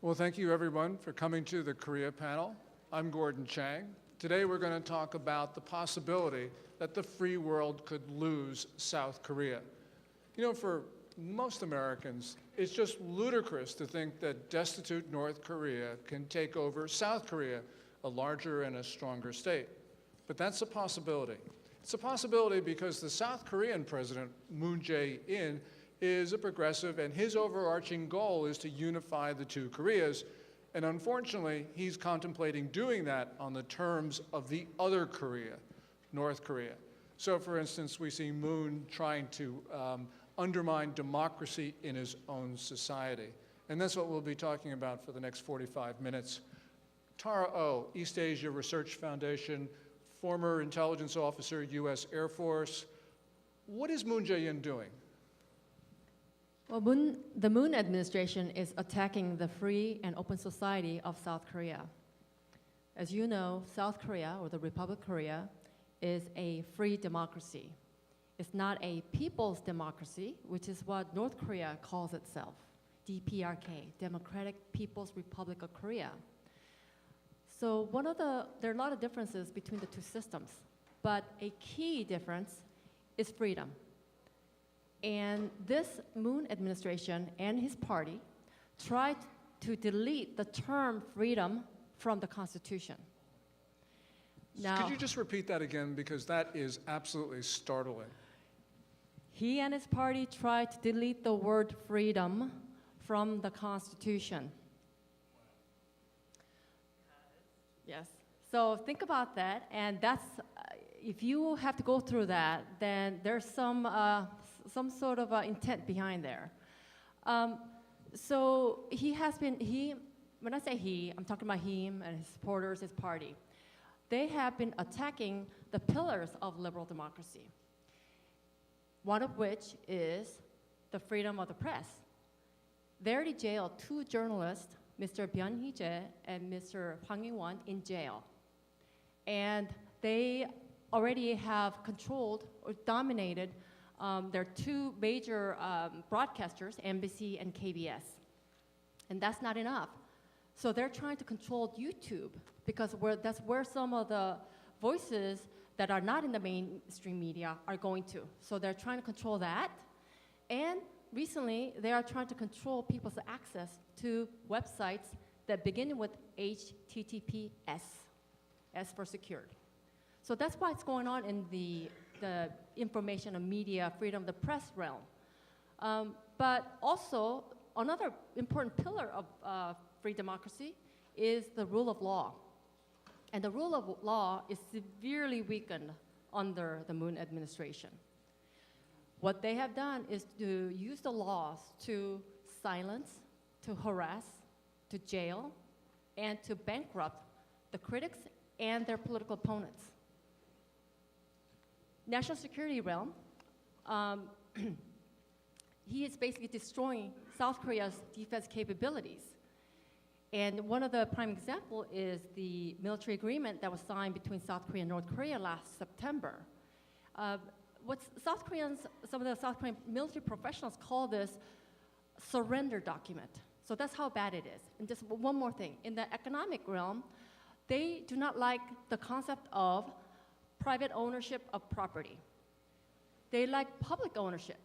Well, thank you everyone for coming to the Korea panel. I'm Gordon Chang. Today we're going to talk about the possibility that the free world could lose South Korea. You know, for most Americans, it's just ludicrous to think that destitute North Korea can take over South Korea, a larger and a stronger state. But that's a possibility. It's a possibility because the South Korean president, Moon Jae-in, is a progressive, and his overarching goal is to unify the two Koreas. And unfortunately, he's contemplating doing that on the terms of the other Korea, North Korea. So for instance, we see Moon trying to undermine democracy in his own society. And that's what we'll be talking about for the next 45 minutes. Tara Oh, East Asia Research Foundation, former intelligence officer, US Air Force. What is Moon Jae-in doing? Well, the Moon administration is attacking the free and open society of South Korea. As you know, South Korea, or the Republic of Korea, is a free democracy. It's not a people's democracy, which is what North Korea calls itself, DPRK, Democratic People's Republic of Korea. So there are a lot of differences between the two systems, but a key difference is freedom. And this Moon administration and his party tried to delete the term freedom from the Constitution. Now, could you just repeat that again, because that is absolutely startling. He and his party tried to delete the word freedom from the Constitution. Yes. So think about that, and that's if you have to go through that, then there's some sort of intent behind there. So when I say he, I'm talking about him and his supporters, his party. They have been attacking the pillars of liberal democracy, one of which is the freedom of the press. They already jailed two journalists, Mr. Byun Hee-jae and Mr. Hwang In-won, in jail. And they already have controlled or dominated their two major broadcasters, NBC and KBS. And that's not enough. So they're trying to control YouTube because that's where some of the voices that are not in the mainstream media are going to. So they're trying to control that. And recently, they are trying to control people's access to websites that begin with HTTPS, S for secured. So that's why it's going on in the information and media freedom of the press realm. But also, another important pillar of free democracy is the rule of law. And the rule of law is severely weakened under the Moon administration. What they have done is to use the laws to silence, to harass, to jail, and to bankrupt the critics and their political opponents. National security realm, he is basically destroying South Korea's defense capabilities. And one of the prime example is the military agreement that was signed between South Korea and North Korea last September. Some of the South Korean military professionals call this surrender document. So that's how bad it is. And just one more thing, in the economic realm, they do not like the concept of private ownership of property. They like public ownership.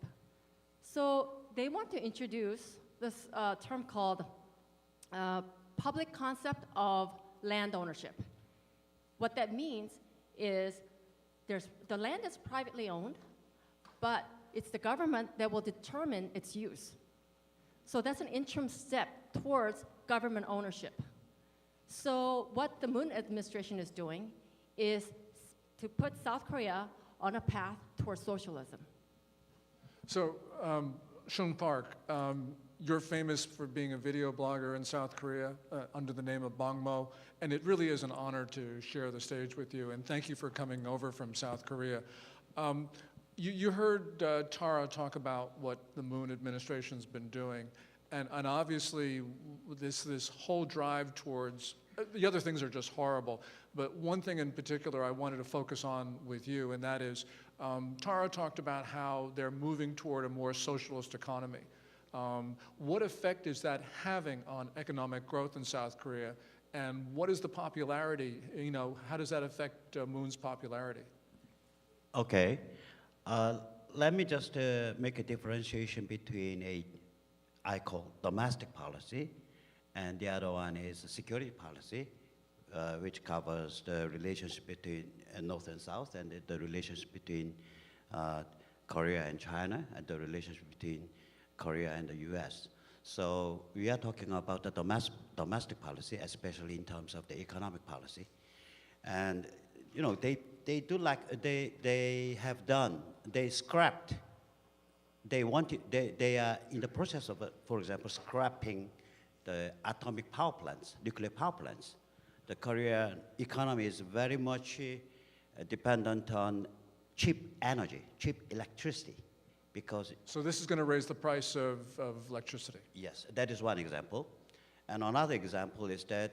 So they want to introduce this term called public concept of land ownership. What that means is the land is privately owned, but it's the government that will determine its use. So that's an interim step towards government ownership. So what the Moon administration is doing is to put South Korea on a path towards socialism. So, Shung Park, you're famous for being a video blogger in South Korea under the name of Bangmo, and it really is an honor to share the stage with you, and thank you for coming over from South Korea. You heard Tara talk about what the Moon administration's been doing, and obviously this whole drive towards, the other things are just horrible, but one thing in particular I wanted to focus on with you, and that is Tara talked about how they're moving toward a more socialist economy. What effect is that having on economic growth in South Korea? And what is the popularity? How does that affect Moon's popularity? Okay. Let me just make a differentiation between I call domestic policy, and the other one is security policy, which covers the relationship between North and South, and the relationship between Korea and China, and the relationship between Korea and the US. So we are talking about the domestic policy, especially in terms of the economic policy. And they scrapped. They are in the process of, for example, scrapping the atomic power plants, nuclear power plants. The Korean economy is very much dependent on cheap energy, cheap electricity, because... So this is going to raise the price of electricity? Yes, that is one example. And another example is that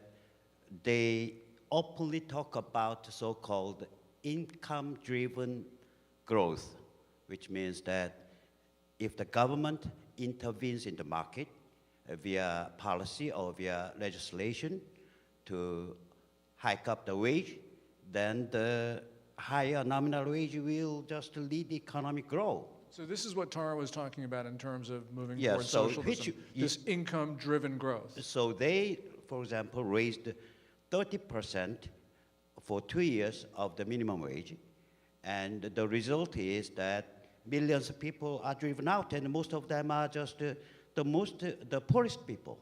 they openly talk about so-called income-driven growth, which means that if the government intervenes in the market via policy or via legislation to hike up the wage, then the higher nominal wage will just lead the economic growth. So this is what Tara was talking about in terms of moving Yeah, towards so socialism, this income-driven growth. So they, for example, raised 30% for 2 years of the minimum wage, and the result is that millions of people are driven out, and most of them are just the poorest people.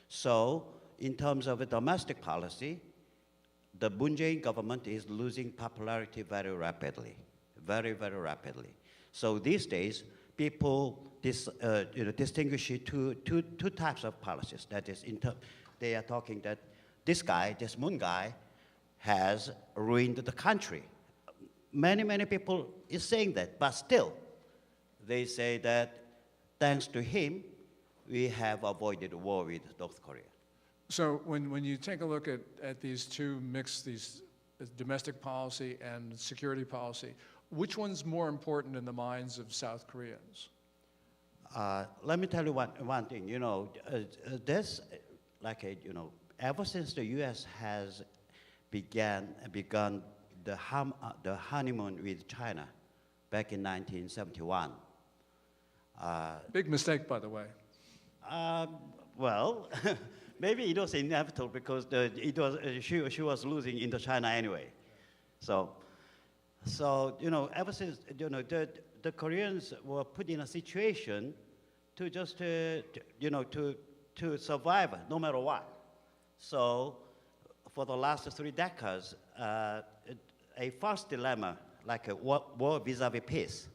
So in terms of a domestic policy, the Moon Jae-in government is losing popularity very rapidly, very, very rapidly. So these days, people distinguish two types of policies. That is, they are talking that this Moon guy, has ruined the country. Many people is saying that, but still, they say that thanks to him, we have avoided war with North Korea. So when you take a look at these two mixed, these domestic policy and security policy, which one's more important in the minds of South Koreans? Let me tell you one thing. There's ever since the U.S. has begun the honeymoon with China back in 1971. Big mistake, by the way. Well, maybe it was inevitable because she was losing into China anyway. So ever since the Koreans were put in a situation to just to survive no matter what. So for the last 3 decades, a false dilemma like a war vis-a-vis peace.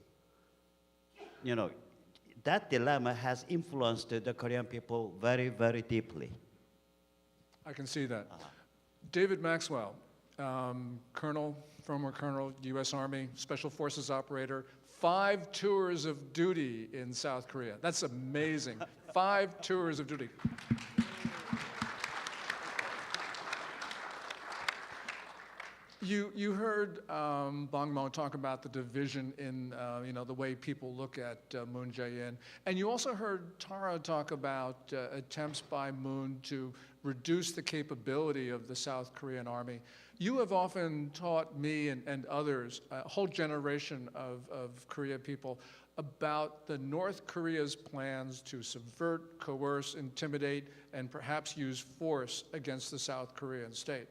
That dilemma has influenced the Korean people very, very deeply. I can see that. David Maxwell, former colonel, U.S. Army, Special Forces operator, 5 tours of duty in South Korea. That's amazing. 5 tours of duty. You heard Bong Mo talk about the division in the way people look at Moon Jae-in, and you also heard Tara talk about attempts by Moon to reduce the capability of the South Korean army. You have often taught me and others, a whole generation of Korea people, about the North Korea's plans to subvert, coerce, intimidate, and perhaps use force against the South Korean state.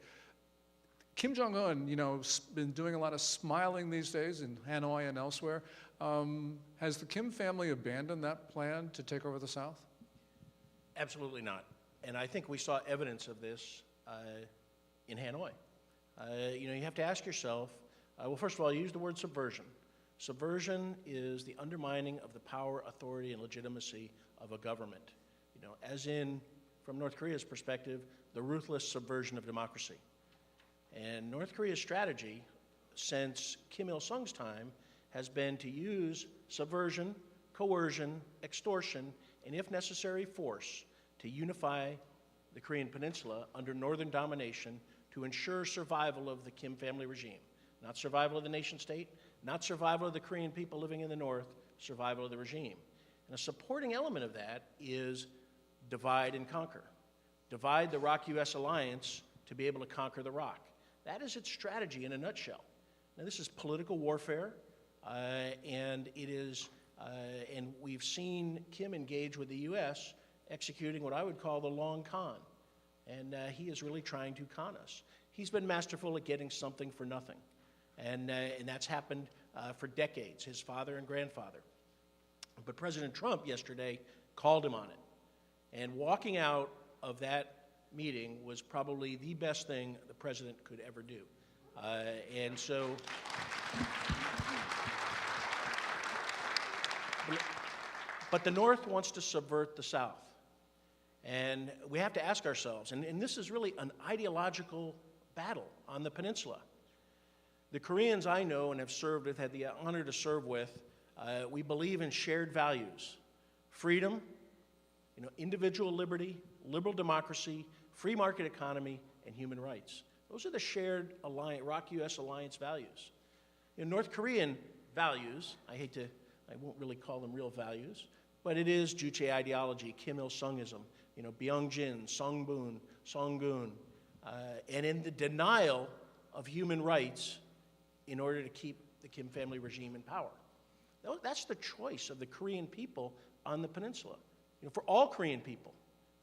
Kim Jong-un, been doing a lot of smiling these days in Hanoi and elsewhere. Has the Kim family abandoned that plan to take over the South? Absolutely not. And I think we saw evidence of this in Hanoi. You have to ask yourself, well, first of all, you use the word subversion. Subversion is the undermining of the power, authority, and legitimacy of a government. As in, from North Korea's perspective, the ruthless subversion of democracy. And North Korea's strategy since Kim Il-sung's time has been to use subversion, coercion, extortion, and if necessary, force to unify the Korean peninsula under northern domination to ensure survival of the Kim family regime. Not survival of the nation state, not survival of the Korean people living in the north, survival of the regime. And a supporting element of that is divide and conquer. Divide the ROC-US alliance to be able to conquer the ROC. That is its strategy in a nutshell. Now, this is political warfare, and we've seen Kim engage with the U.S. executing what I would call the long con, and he is really trying to con us. He's been masterful at getting something for nothing, and that's happened for decades, his father and grandfather. But President Trump yesterday called him on it, and walking out of that meeting was probably the best thing the president could ever do. But the North wants to subvert the South. And we have to ask ourselves, and this is really an ideological battle on the peninsula. The Koreans I know and have served with, had the honor to serve with, we believe in shared values: freedom, individual liberty, liberal democracy, free market economy, and human rights. Those are the shared ROC-US alliance values. North Korean values, I won't really call them real values, but it is Juche ideology, Kim Il-sungism, Byung-jin, Sung-boon, Song-goon, and in the denial of human rights in order to keep the Kim family regime in power. That's the choice of the Korean people on the peninsula. For all Korean people,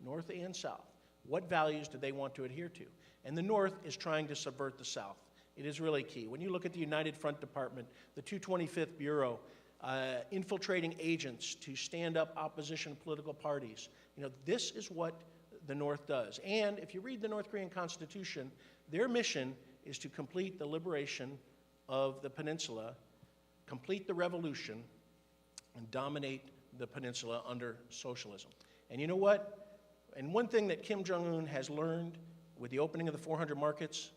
North and South, what values do they want to adhere to? And the North is trying to subvert the South. It is really key. When you look at the United Front Department, the 225th Bureau, infiltrating agents to stand up opposition political parties, this is what the North does. And if you read the North Korean Constitution, their mission is to complete the liberation of the peninsula, complete the revolution, and dominate the peninsula under socialism. And you know what? And one thing that Kim Jong-un has learned with the opening of the 400 markets,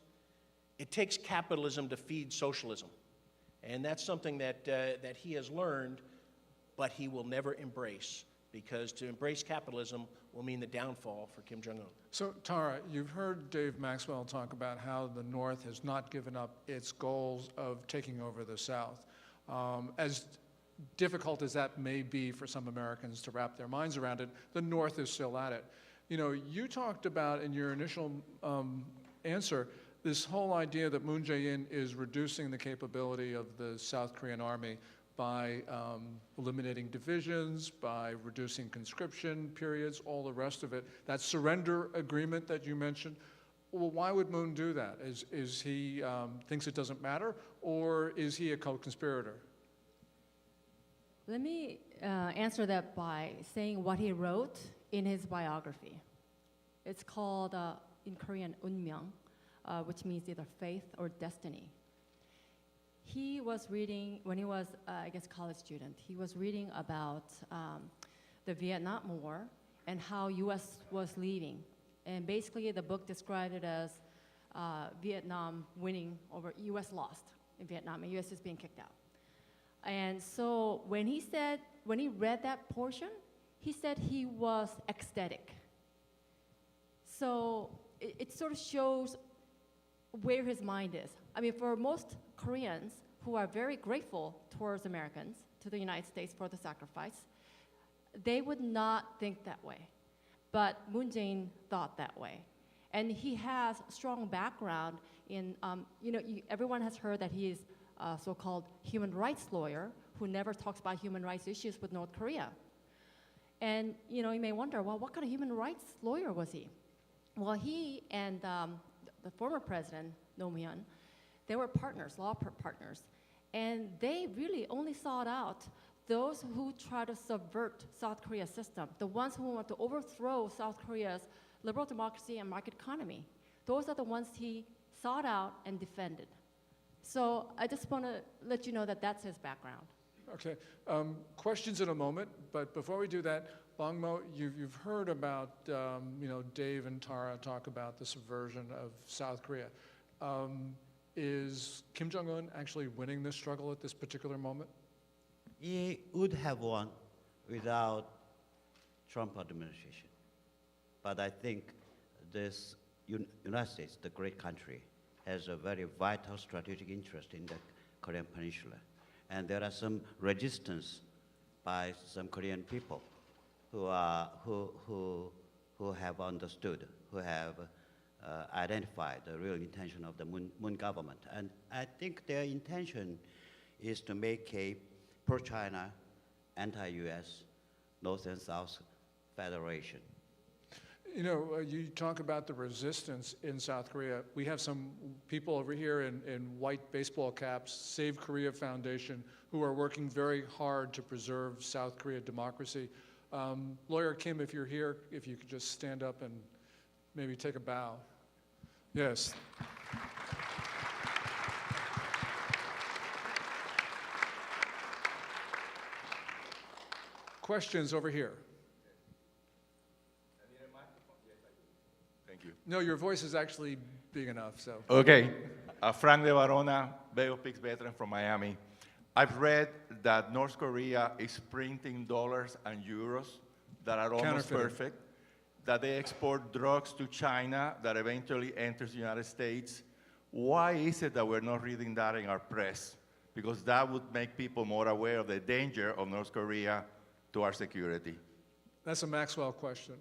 it takes capitalism to feed socialism. And that's something that he has learned, but he will never embrace, because to embrace capitalism will mean the downfall for Kim Jong-un. So, Tara, you've heard Dave Maxwell talk about how the North has not given up its goals of taking over the South. As difficult as that may be for some Americans to wrap their minds around it, the North is still at it. You talked about in your initial answer this whole idea that Moon Jae-in is reducing the capability of the South Korean army by eliminating divisions, by reducing conscription periods, all the rest of it. That surrender agreement that you mentioned, well, why would Moon do that? Is he thinks it doesn't matter, or is he a co-conspirator? Let me answer that by saying what he wrote in his biography. It's called, in Korean, 운명, which means either faith or destiny. He was reading, when he was, college student, he was reading about the Vietnam War and how U.S. was leaving. And basically the book described it as Vietnam winning over U.S. lost in Vietnam, and U.S. is being kicked out. And so when he read that portion, he said he was ecstatic. So it sort of shows where his mind is. I mean, for most Koreans who are very grateful towards Americans, to the United States for the sacrifice, they would not think that way. But Moon Jae-in thought that way. And he has a strong background in, everyone has heard that he is a so-called human rights lawyer who never talks about human rights issues with North Korea. And, you may wonder, well, what kind of human rights lawyer was he? Well, he and the former president, Sung Hyun, they were partners, law partners. And they really only sought out those who try to subvert South Korea's system, the ones who want to overthrow South Korea's liberal democracy and market economy. Those are the ones he sought out and defended. So I just want to let you know that that's his background. Okay, questions in a moment, but before we do that, Bongmo, you've heard about, Dave and Tara talk about the subversion of South Korea. Is Kim Jong-un actually winning this struggle at this particular moment? He would have won without Trump administration. But I think this United States, the great country, has a very vital strategic interest in the Korean Peninsula. And there are some resistance by some Korean people who have understood, who have identified the real intention of the Moon government. And I think their intention is to make a pro-China, anti-US, North and South federation. You know, you talk about the resistance in South Korea. We have some people over here in white baseball caps, Save Korea Foundation, who are working very hard to preserve South Korea democracy. Lawyer Kim, if you're here, if you could just stand up and maybe take a bow. Yes. Questions over here? Thank you. No, your voice is actually big enough, so. Okay. Frank De Varona, Bay of Pigs veteran from Miami. I've read that North Korea is printing dollars and euros that are almost Counterfeiting. perfect, that they export drugs to China that eventually enters the United States. Why is it that we're not reading that in our press? Because that would make people more aware of the danger of North Korea to our security. That's a Maxwell question.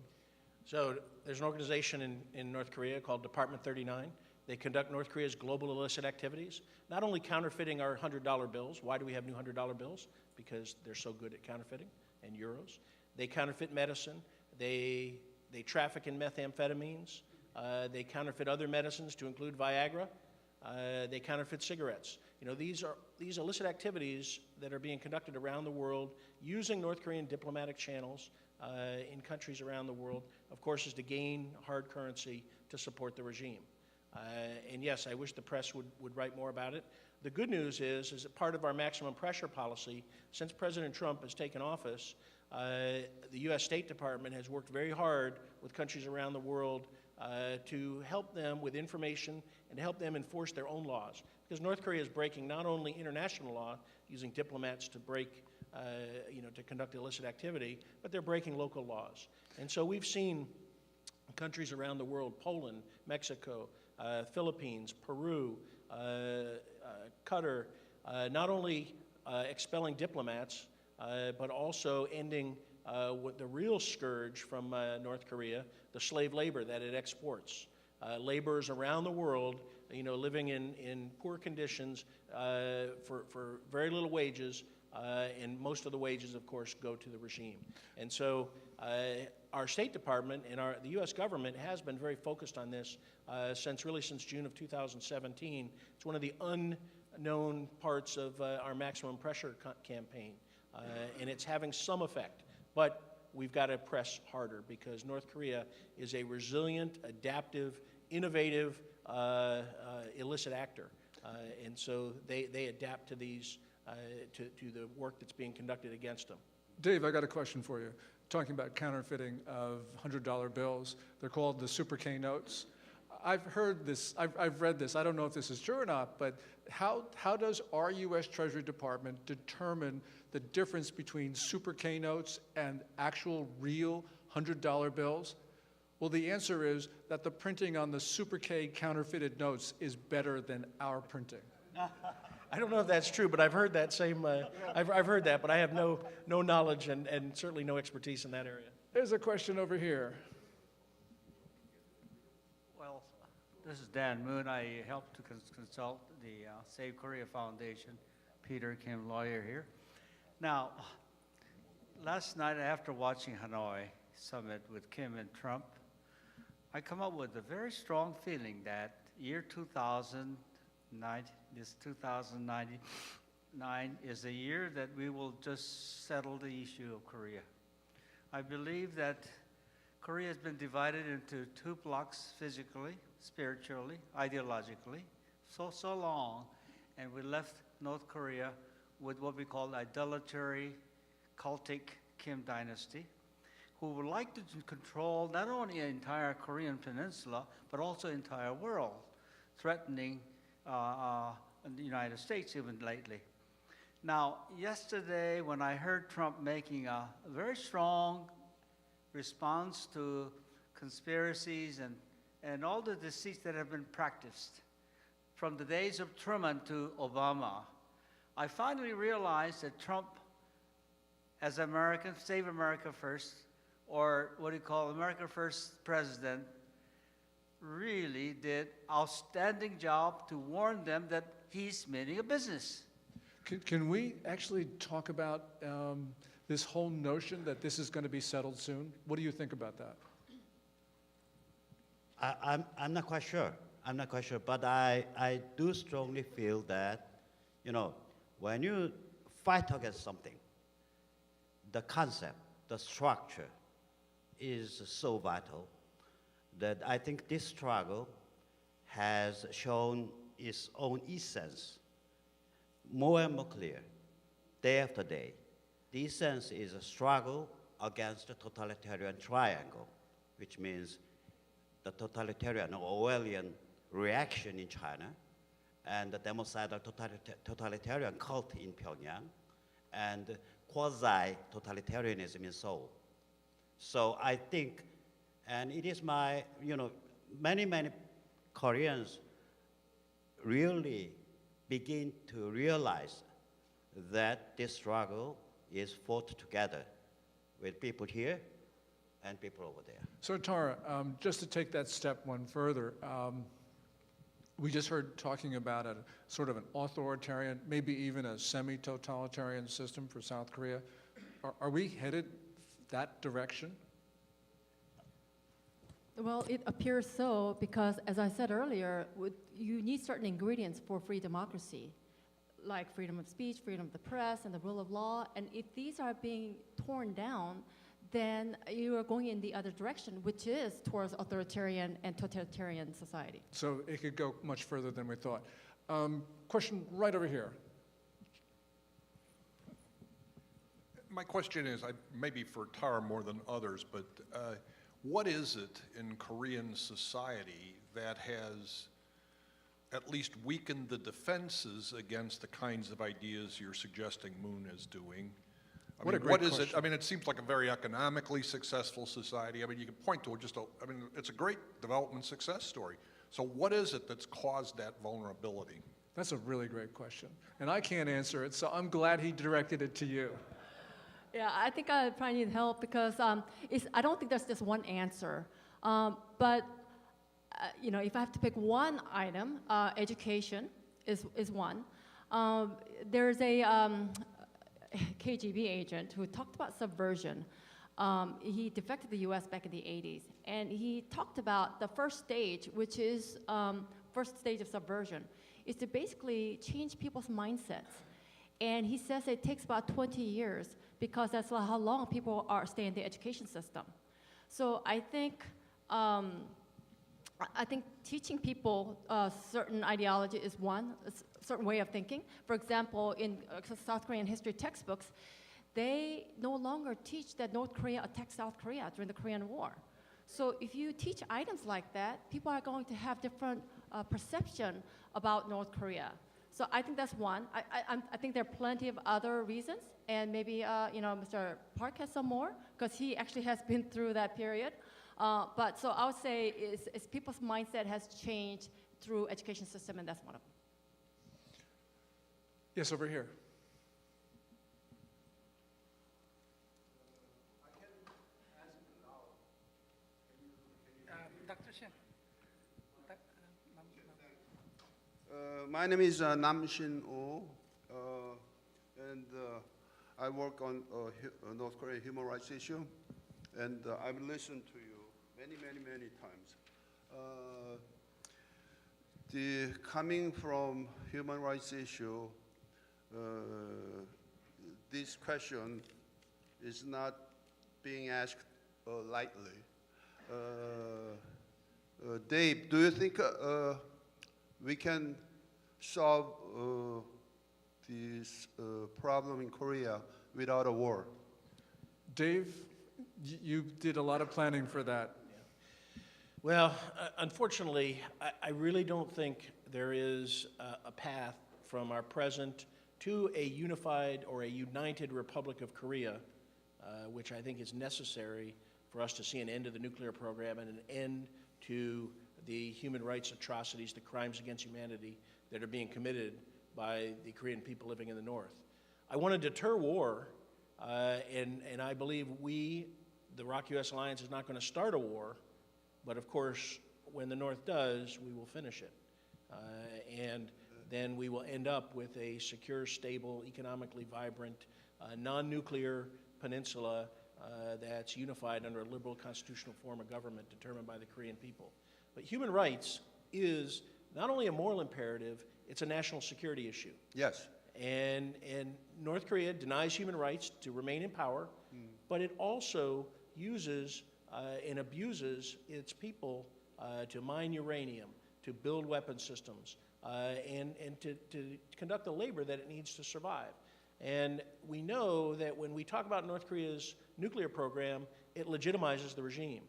So there's an organization in North Korea called Department 39. They conduct North Korea's global illicit activities, not only counterfeiting our $100 bills. Why do we have new $100 bills? Because they're so good at counterfeiting, and euros. They counterfeit medicine. They traffic in methamphetamines. They counterfeit other medicines to include Viagra. They counterfeit cigarettes. You know, these illicit activities that are being conducted around the world using North Korean diplomatic channels in countries around the world, of course, is to gain hard currency to support the regime. And yes, I wish the press would write more about it. The good news is that part of our maximum pressure policy, since President Trump has taken office, the U.S. State Department has worked very hard with countries around the world to help them with information and to help them enforce their own laws. Because North Korea is breaking not only international law, using diplomats to break, to conduct illicit activity, but they're breaking local laws. And so we've seen countries around the world, Poland, Mexico, Philippines, Peru, Qatar, not only expelling diplomats, but also ending the real scourge from North Korea, the slave labor that it exports. Laborers around the world, living in poor conditions for very little wages, and most of the wages, of course, go to the regime. And so our State Department and the U.S. government has been very focused on this since June of 2017. It's one of the unknown parts of our maximum pressure campaign, and it's having some effect. But we've got to press harder because North Korea is a resilient, adaptive, innovative, illicit actor. And so they adapt to these, to the work that's being conducted against them. Dave, I got a question for you. Talking about counterfeiting of $100 bills. They're called the Super K notes. I've heard this, I've read this. I don't know if this is true or not, but how does our U.S. Treasury Department determine the difference between Super K notes and actual real $100 bills? Well, the answer is that the printing on the Super K counterfeited notes is better than our printing. I don't know if that's true, but I've heard that same, I've heard that, but I have no knowledge and certainly no expertise in that area. There's a question over here. Well, this is Dan Moon. I helped to consult the Save Korea Foundation. Peter Kim, lawyer here. Now, last night after watching Hanoi summit with Kim and Trump, I come up with a very strong feeling that year 2099 is a year that we will just settle the issue of Korea. I believe that Korea has been divided into two blocks physically, spiritually, ideologically, so long, and we left North Korea with what we call idolatry, cultic Kim dynasty, who would like to control not only the entire Korean peninsula, but also the entire world, threatening the United States even lately. Now, yesterday when I heard Trump making a very strong response to conspiracies and all the deceits that have been practiced from the days of Truman to Obama, I finally realized that Trump as American, Save America First, or what do you call America First president, really did outstanding job to warn them that he's meaning a business. Can we actually talk about this whole notion that this is going to be settled soon? What do you think about that? I'm not quite sure. I'm not quite sure, but I do strongly feel that, you know, when you fight against something, the concept, the structure is so vital that I think this struggle has shown its own essence more and more clear, day after day. The essence is a struggle against the totalitarian triangle, which means the totalitarian or Orwellian reaction in China, and the democidal totalitarian cult in Pyongyang, and quasi-totalitarianism in Seoul. So I think, and it is my, you know, many Koreans really begin to realize that this struggle is fought together with people here and people over there. So Tara, just to take that step one further, we just heard talking about a sort of an authoritarian, maybe even a semi-totalitarian system for South Korea. Are we headed that direction? Well, it appears so because, as I said earlier, you need certain ingredients for free democracy, like freedom of speech, freedom of the press, and the rule of law. And if these are being torn down, then you are going in the other direction, which is towards authoritarian and totalitarian society. So it could go much further than we thought. Question right over here. My question is, maybe for Tara more than others, but what is it in Korean society that has at least weakened the defenses against the kinds of ideas you're suggesting Moon is doing? What a great what is question. it? I mean, it seems like a very economically successful society. I mean, you can point to just I mean, it's a great development success story. So what is it that's caused that vulnerability? That's a really great question. And I can't answer it, so I'm glad he directed it to you. Yeah, I think I probably need help because I don't think there's just one answer. But you know, if I have to pick one item, education is one. There's a KGB agent who talked about subversion. He defected to the US back in the 80s, and he talked about the first stage, which is first stage of subversion, is to basically change people's mindsets. And he says it takes about 20 years because that's how long people stay in the education system. So I think teaching people certain ideology is one, a certain way of thinking. For example, in South Korean history textbooks, they no longer teach that North Korea attacked South Korea during the Korean War. So if you teach items like that, people are going to have different perception about North Korea. So I think that's one. I think there are plenty of other reasons, and maybe you know, Mr. Park has some more, because he actually has been through that period. But so I would say is people's mindset has changed through education system, and that's one of them. Yes, over here. Dr. Shin. My name is Nam Shin Oh, and I work on North Korea human rights issue, and I've listened to you many times. The coming from human rights issue, this question is not being asked lightly. Dave, do you think we can solve this problem in Korea without a war? Dave, you did a lot of planning for that. Well, unfortunately, I really don't think there is a path from our present to a unified or a united Republic of Korea, which I think is necessary for us to see an end to the nuclear program and an end to the human rights atrocities, the crimes against humanity that are being committed by the Korean people living in the north. I want to deter war. And I believe the ROC-US alliance, is not going to start a war, but of course, when the North does, we will finish it. And then we will end up with a secure, stable, economically vibrant, non-nuclear peninsula that's unified under a liberal constitutional form of government determined by the Korean people. But human rights is not only a moral imperative, it's a national security issue. Yes. And North Korea denies human rights to remain in power, but it also uses and abuses its people to mine uranium, to build weapon systems, and to conduct the labor that it needs to survive. And we know that when we talk about North Korea's nuclear program, it legitimizes the regime.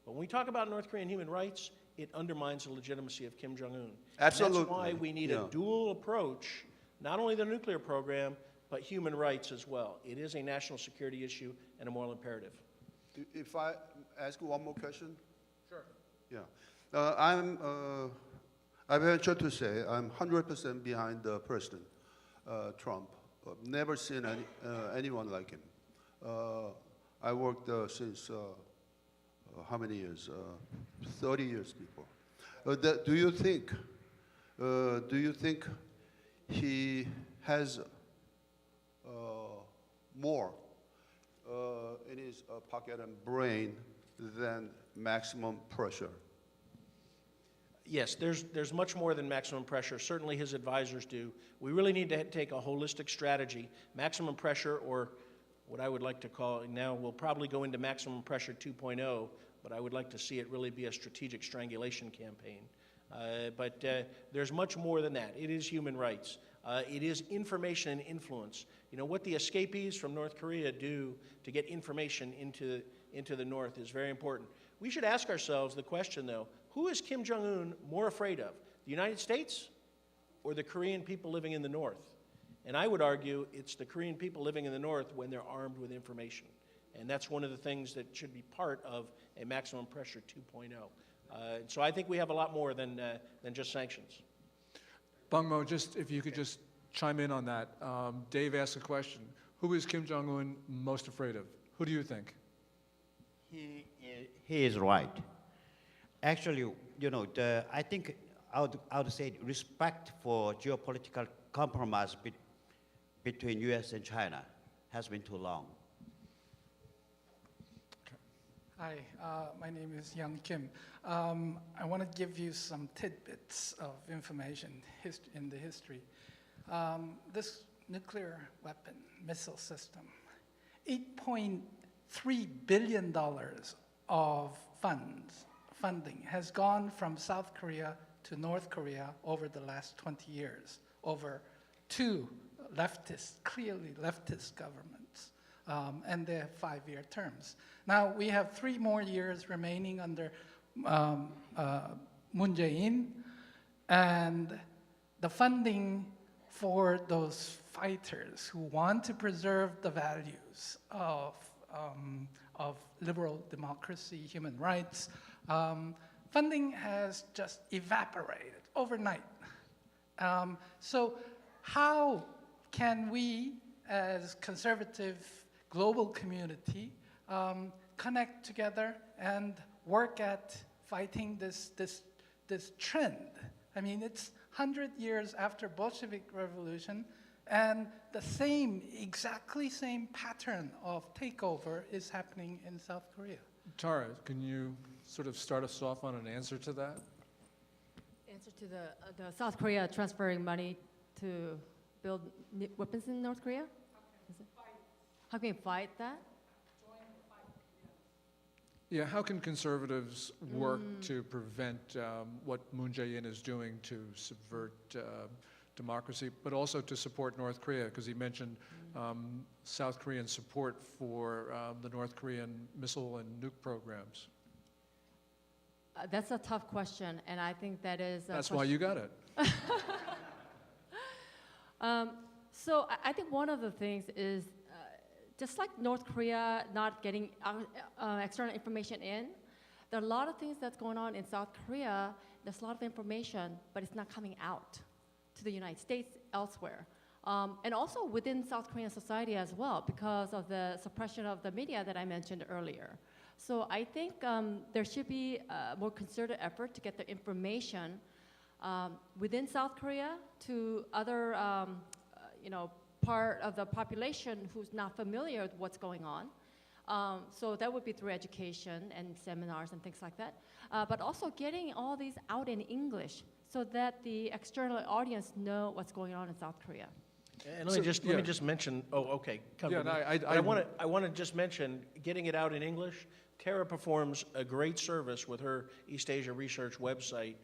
But when we talk about North Korean human rights, it undermines the legitimacy of Kim Jong-un. Absolutely. That's why we need a dual approach, not only the nuclear program, but human rights as well. It is a national security issue and a moral imperative. If I ask one more question? Sure. Yeah. I venture to say I'm 100% behind President Trump. I've never seen anyone like him. I worked since how many years? 30 years before. Do you think he has more in his pocket and brain than maximum pressure? Yes, there's much more than maximum pressure. Certainly his advisors do. We really need to take a holistic strategy. Maximum pressure, or what I would like to call, now we'll probably go into maximum pressure 2.0, but I would like to see it really be a strategic strangulation campaign. But there's much more than that. It is human rights. It is information and influence. You know, what the escapees from North Korea do to get information into the North is very important. We should ask ourselves the question, though, who is Kim Jong-un more afraid of, the United States or the Korean people living in the North? And I would argue it's the Korean people living in the North when they're armed with information. And that's one of the things that should be part of a maximum pressure 2.0. So I think we have a lot more than just sanctions. Bungmo, just if you could just chime in on that. Dave asked a question. Who is Kim Jong-un most afraid of? Who do you think? He is right. Actually, you know, I think I would say respect for geopolitical compromise between U.S. and China has been too long. Hi, my name is Young Kim. I want to give you some tidbits of information in the history. This nuclear weapon missile system, $8.3 billion of funding has gone from South Korea to North Korea over the last 20 years, over two clearly leftist governments, and their 5-year terms. Now we have 3 more years remaining under Moon Jae-in, and the funding for those fighters who want to preserve the values of liberal democracy, human rights, funding has just evaporated overnight. So how can we, as conservative global community, connect together and work at fighting this trend? I mean, it's 100 years after Bolshevik Revolution, and the exactly same pattern of takeover is happening in South Korea. Tara, can you sort of start us off on an answer to that? Answer to the South Korea transferring money to build weapons in North Korea? How can we fight that? Yeah, how can conservatives work to prevent what Moon Jae-in is doing to subvert democracy, but also to support North Korea? Because he mentioned South Korean support for the North Korean missile and nuke programs. That's a tough question, and I think that is That's why you got it. So I think one of the things is, just like North Korea not getting external information in, there are a lot of things that's going on in South Korea. There's a lot of information, but it's not coming out to the United States, elsewhere. And also within South Korean society as well, because of the suppression of the media that I mentioned earlier. So I think there should be a more concerted effort to get the information within South Korea to other, part of the population who's not familiar with what's going on. So that would be through education and seminars and things like that. But also getting all these out in English so that the external audience know what's going on in South Korea. And let me just mention. Oh, okay. Come to me. I want to just mention getting it out in English. Tara performs a great service with her East Asia Research website,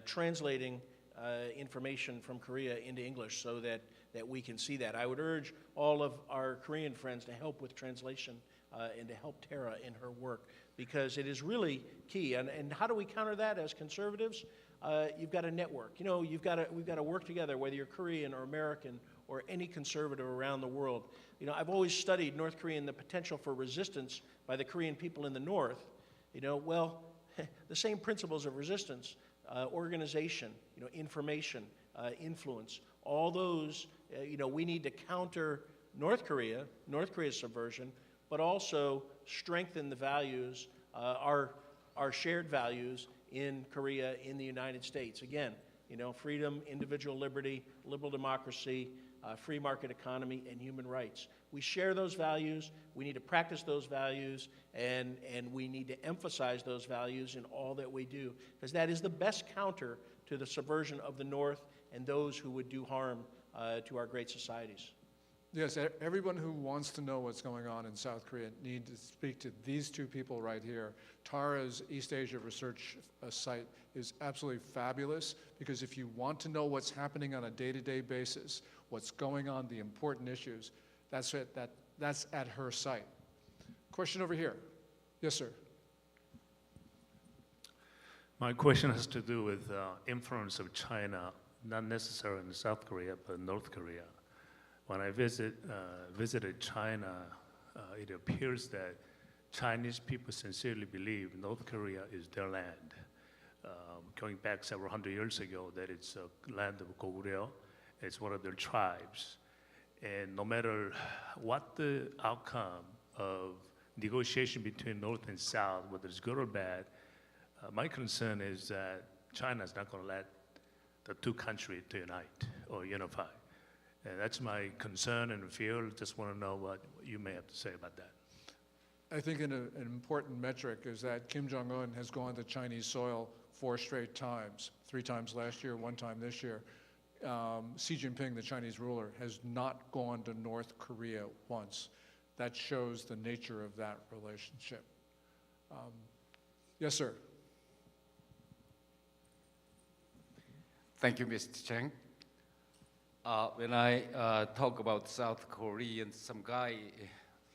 translating information from Korea into English so that we can see that. I would urge all of our Korean friends to help with translation and to help Tara in her work, because it is really key. And how do we counter that as conservatives? You've got to network. We've got to work together, whether you're Korean or American or any conservative around the world. I've always studied North Korea and the potential for resistance by the Korean people in the North. Well, the same principles of resistance, organization, information, influence, all those, we need to counter North Korea's subversion, but also strengthen the values, our shared values in Korea, in the United States. Again, freedom, individual liberty, liberal democracy, free market economy, and human rights. We share those values. We need to practice those values, and we need to emphasize those values in all that we do, because that is the best counter to the subversion of the North and those who would do harm to our great societies. Yes, everyone who wants to know what's going on in South Korea need to speak to these two people right here. Tara's East Asia Research site is absolutely fabulous, because if you want to know what's happening on a day-to-day basis, what's going on, the important issues, that's at her site. Question over here. Yes, sir. My question has to do with influence of China, not necessarily in South Korea, but North Korea. When I visited China, it appears that Chinese people sincerely believe North Korea is their land. Going back several hundred years ago, that it's a land of Goguryeo, it's one of their tribes. And no matter what the outcome of negotiation between North and South, whether it's good or bad, my concern is that China is not going to let the two countries to unite or unify. And that's my concern and fear. Just want to know what you may have to say about that. I think an important metric is that Kim Jong-un has gone to Chinese soil 4 straight times, 3 times last year, 1 time this year. Xi Jinping, the Chinese ruler, has not gone to North Korea once. That shows the nature of that relationship. Yes, sir. Thank you, Mr. Chang. When I talk about South Korean, some guy,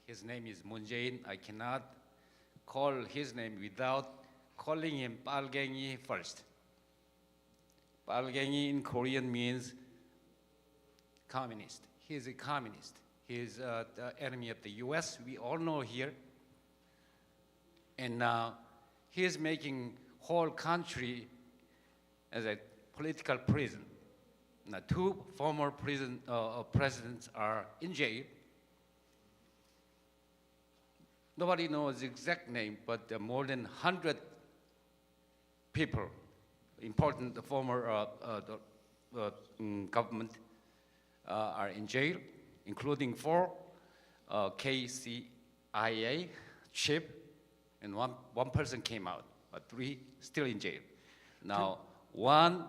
his name is Moon Jae-in, I cannot call his name without calling him Balgengi first. Balgengi in Korean means communist. He is a communist. He is the enemy of the US, we all know here. And now he is making whole country as a political prison. Now, 2 former presidents are in jail. Nobody knows the exact name, but more than 100 people, important former government, are in jail, including 4 KCIA chief, and one person came out, but 3 still in jail. Now, 1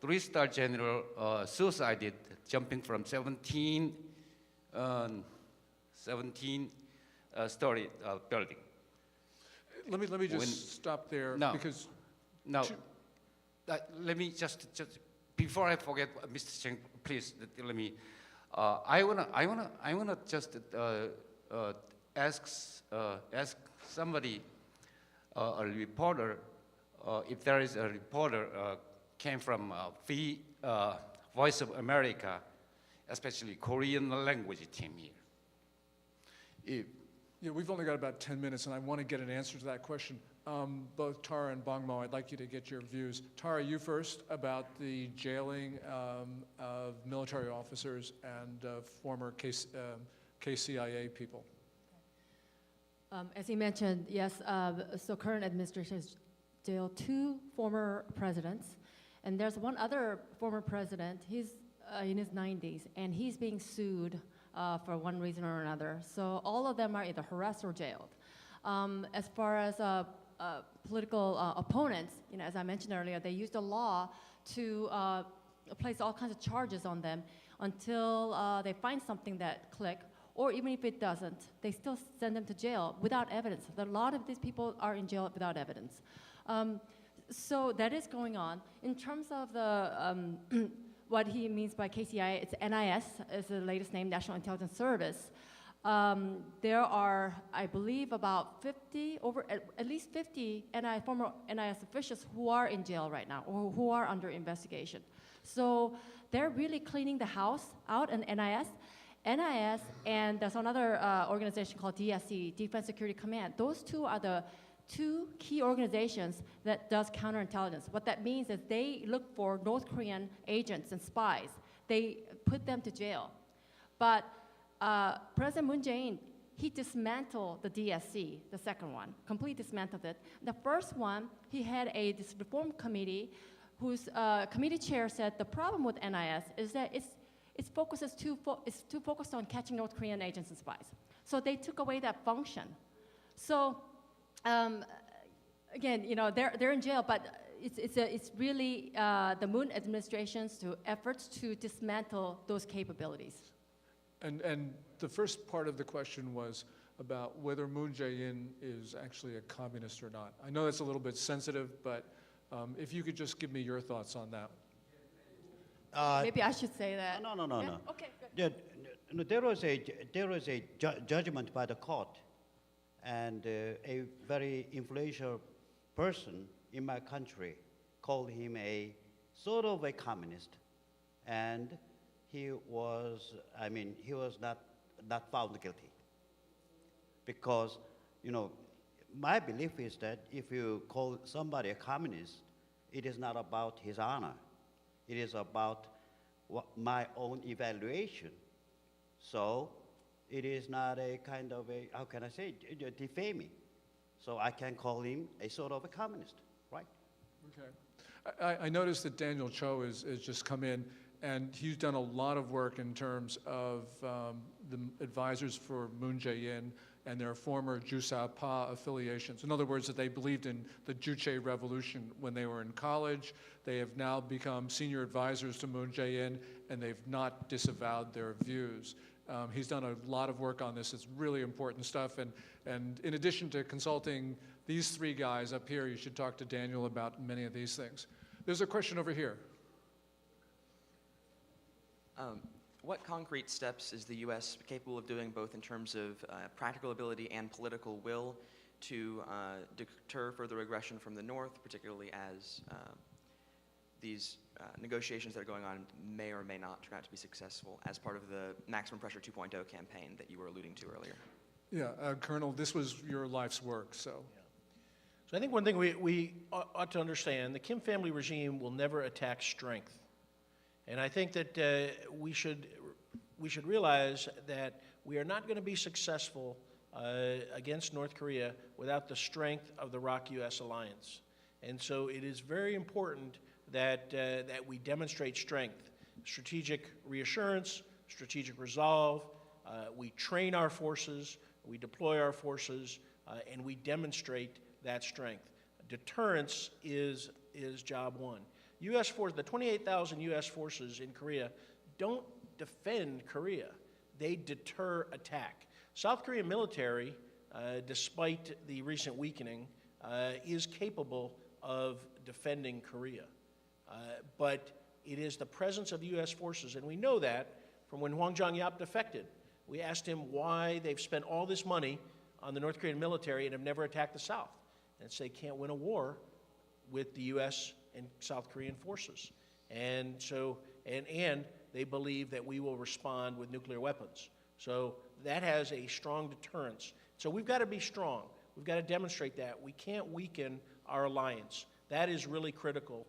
3-star general suicided, jumping from 17 story building. Let me just stop there, because let me just before I forget, Mr. Chang, please let me. I wanna just ask somebody, a reporter, if there is a reporter came from Voice of America, especially Korean language team here. Yeah, we've only got about 10 minutes, and I want to get an answer to that question. Both Tara and Bongmo, I'd like you to get your views. Tara, you first about the jailing of military officers and former KCIA people. As you mentioned, yes, so current administration has jailed 2 former presidents, and there's one other former president, he's in his 90s, and he's being sued for one reason or another. So all of them are either harassed or jailed. As far as political opponents, as I mentioned earlier, they used a law to place all kinds of charges on them until they find something that clicks, or even if it doesn't, they still send them to jail without evidence. A lot of these people are in jail without evidence. So that is going on. In terms of the what he means by KCIA, it's NIS, is the latest name, National Intelligence Service. There are, I believe, about 50, at least 50 former NIS officials who are in jail right now, or who are under investigation. So they're really cleaning the house out in NIS. NIS, and there's another organization called DSC, Defense Security Command. Those 2 are the 2 key organizations that does counterintelligence. What that means is they look for North Korean agents and spies. They put them to jail. But President Moon Jae-in, he dismantled the DSC, the second one, completely dismantled it. The first one, he had this reform committee whose committee chair said the problem with NIS is that it's too focused on catching North Korean agents and spies. So they took away that function. So again, they're in jail, but it's really the Moon administration's efforts to dismantle those capabilities. And the first part of the question was about whether Moon Jae-in is actually a communist or not. I know that's a little bit sensitive, but if you could just give me your thoughts on that. Maybe I should say that. No. Yeah? Okay, good. There was a judgment by the court, and a very influential person in my country called him a sort of a communist, and he was not found guilty. Because, my belief is that if you call somebody a communist, it is not about his honor. It is about my own evaluation. So it is not a kind of how can I say, defaming. So I can call him a sort of a communist, right? Okay. I noticed that Daniel Cho has just come in, and he's done a lot of work in terms of the advisors for Moon Jae-in and their former Jusao-pa affiliations. In other words, that they believed in the Juche Revolution when they were in college. They have now become senior advisors to Moon Jae-in, and they've not disavowed their views. He's done a lot of work on this. It's really important stuff. And in addition to consulting these 3 guys up here, you should talk to Daniel about many of these things. There's a question over here. What concrete steps is the U.S. capable of doing, both in terms of practical ability and political will, to deter further aggression from the North, particularly as these negotiations that are going on may or may not turn out to be successful as part of the Maximum Pressure 2.0 campaign that you were alluding to earlier? Yeah, Colonel, this was your life's work, so. Yeah. So I think one thing we ought to understand, the Kim family regime will never attack strength. And I think that we should realize that we are not going to be successful against North Korea without the strength of the ROK-US alliance. And so it is very important that we demonstrate strength, strategic reassurance, strategic resolve. We train our forces, we deploy our forces, and we demonstrate that strength. Deterrence is job one. U.S. forces, the 28,000 U.S. forces in Korea don't defend Korea. They deter attack. South Korean military, despite the recent weakening, is capable of defending Korea. But it is the presence of U.S. forces, and we know that from when Hwang Jong-yap defected. We asked him why they've spent all this money on the North Korean military and have never attacked the South. And it's they can't win a war with the U.S. and South Korean forces. And so, and they believe that we will respond with nuclear weapons. So that has a strong deterrence. So we've got to be strong. We've got to demonstrate that. We can't weaken our alliance. That is really critical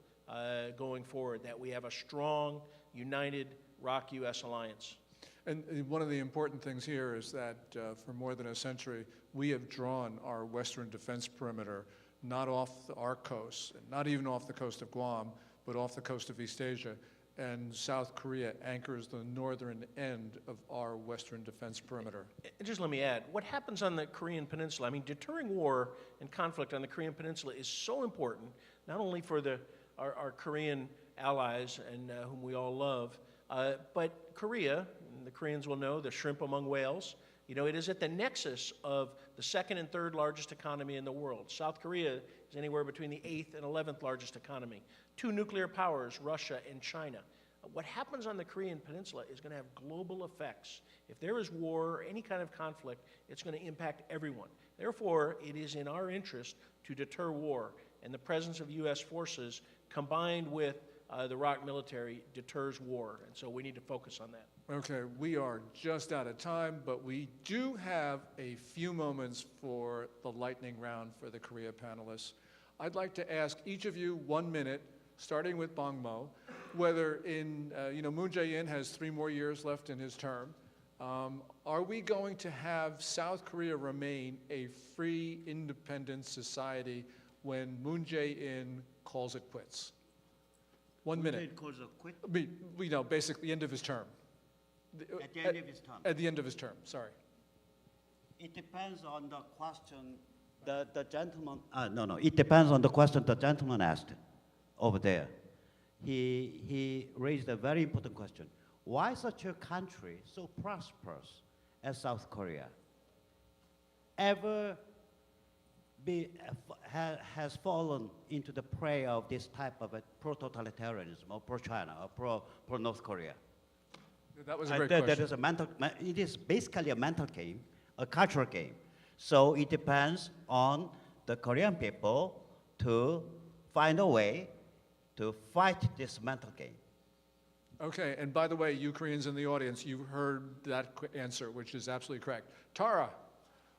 going forward, that we have a strong, united ROC-U.S. alliance. And one of the important things here is that for more than a century, we have drawn our western defense perimeter not off our coast, not even off the coast of Guam, but off the coast of East Asia. And South Korea anchors the northern end of our western defense perimeter. And just let me add, what happens on the Korean Peninsula, I mean, deterring war and conflict on the Korean Peninsula is so important, not only for our Korean allies and whom we all love, but Korea, and the Koreans will know, the shrimp among whales, you know, it is at the nexus of the second and third largest economy in the world. South Korea is anywhere between the 8th and 11th largest economy. 2 nuclear powers, Russia and China. What happens on the Korean Peninsula is going to have global effects. If there is war or any kind of conflict, it's going to impact everyone. Therefore, it is in our interest to deter war, and the presence of U.S. forces combined with the ROC military deters war, and so we need to focus on that. Okay, we are just out of time, but we do have a few moments for the lightning round for the Korea panelists. I'd like to ask each of you 1 minute, starting with Bong Mo, whether Moon Jae-in has 3 more years left in his term. Are we going to have South Korea remain a free, independent society when Moon Jae-in calls it quits? 1 minute. Calls it quit? We know, basically, end of his term. At the end of his term. At the end of his term, sorry. It depends on the question the gentleman, it depends on the question the gentleman asked over there. He raised a very important question. Why such a country so prosperous as South Korea ever has fallen into the prey of this type of a pro-totalitarianism or pro-China or pro-North Korea? That was a great question. It is basically a mental game, a cultural game. So it depends on the Korean people to find a way to fight this mental game. Okay, and by the way, you Koreans in the audience, you heard that answer, which is absolutely correct. Tara,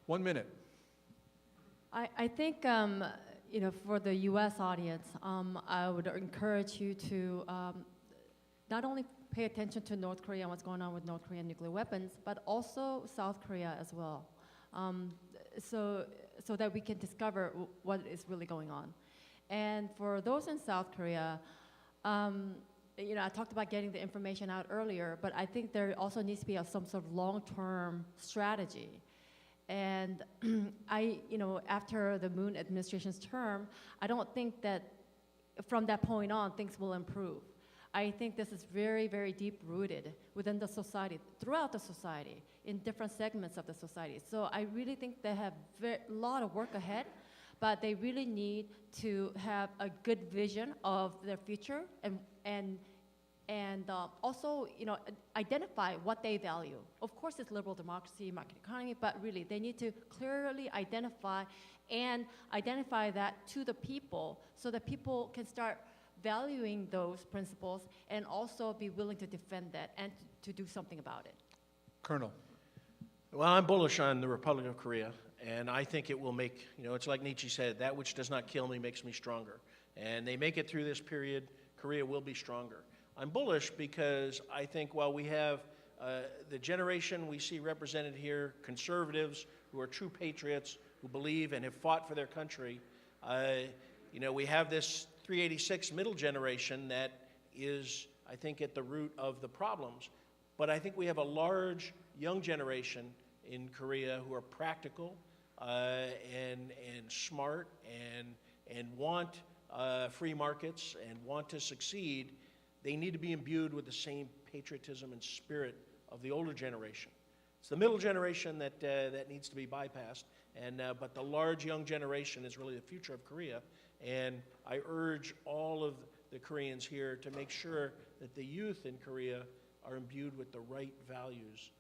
1 minute. I think, for the U.S. audience, I would encourage you to not only pay attention to North Korea and what's going on with North Korean nuclear weapons, but also South Korea as well, so that we can discover what is really going on. And for those in South Korea, I talked about getting the information out earlier, but I think there also needs to be some sort of long-term strategy. And after the Moon administration's term, I don't think that from that point on things will improve. I think this is very, very deep-rooted within the society, throughout the society, in different segments of the society. So I really think they have a lot of work ahead, but they really need to have a good vision of their future and also, identify what they value. Of course, it's liberal democracy, market economy, but really, they need to clearly identify that to the people so that people can start valuing those principles and also be willing to defend that and to do something about it. Colonel. Well, I'm bullish on the Republic of Korea, and I think it will make, it's like Nietzsche said, that which does not kill me makes me stronger. And they make it through this period, Korea will be stronger. I'm bullish because I think while we have the generation we see represented here, conservatives who are true patriots, who believe and have fought for their country, we have this 386 middle generation that is, I think, at the root of the problems. But I think we have a large young generation in Korea who are practical and smart and want free markets and want to succeed. They need to be imbued with the same patriotism and spirit of the older generation. It's the middle generation that needs to be bypassed, but the large young generation is really the future of Korea. And I urge all of the Koreans here to make sure that the youth in Korea are imbued with the right values,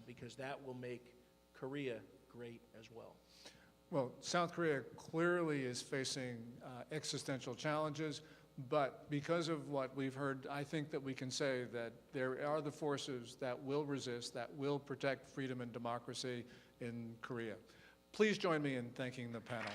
because that will make Korea great as well. Well, South Korea clearly is facing existential challenges, but because of what we've heard, I think that we can say that there are the forces that will resist, that will protect freedom and democracy in Korea. Please join me in thanking the panel.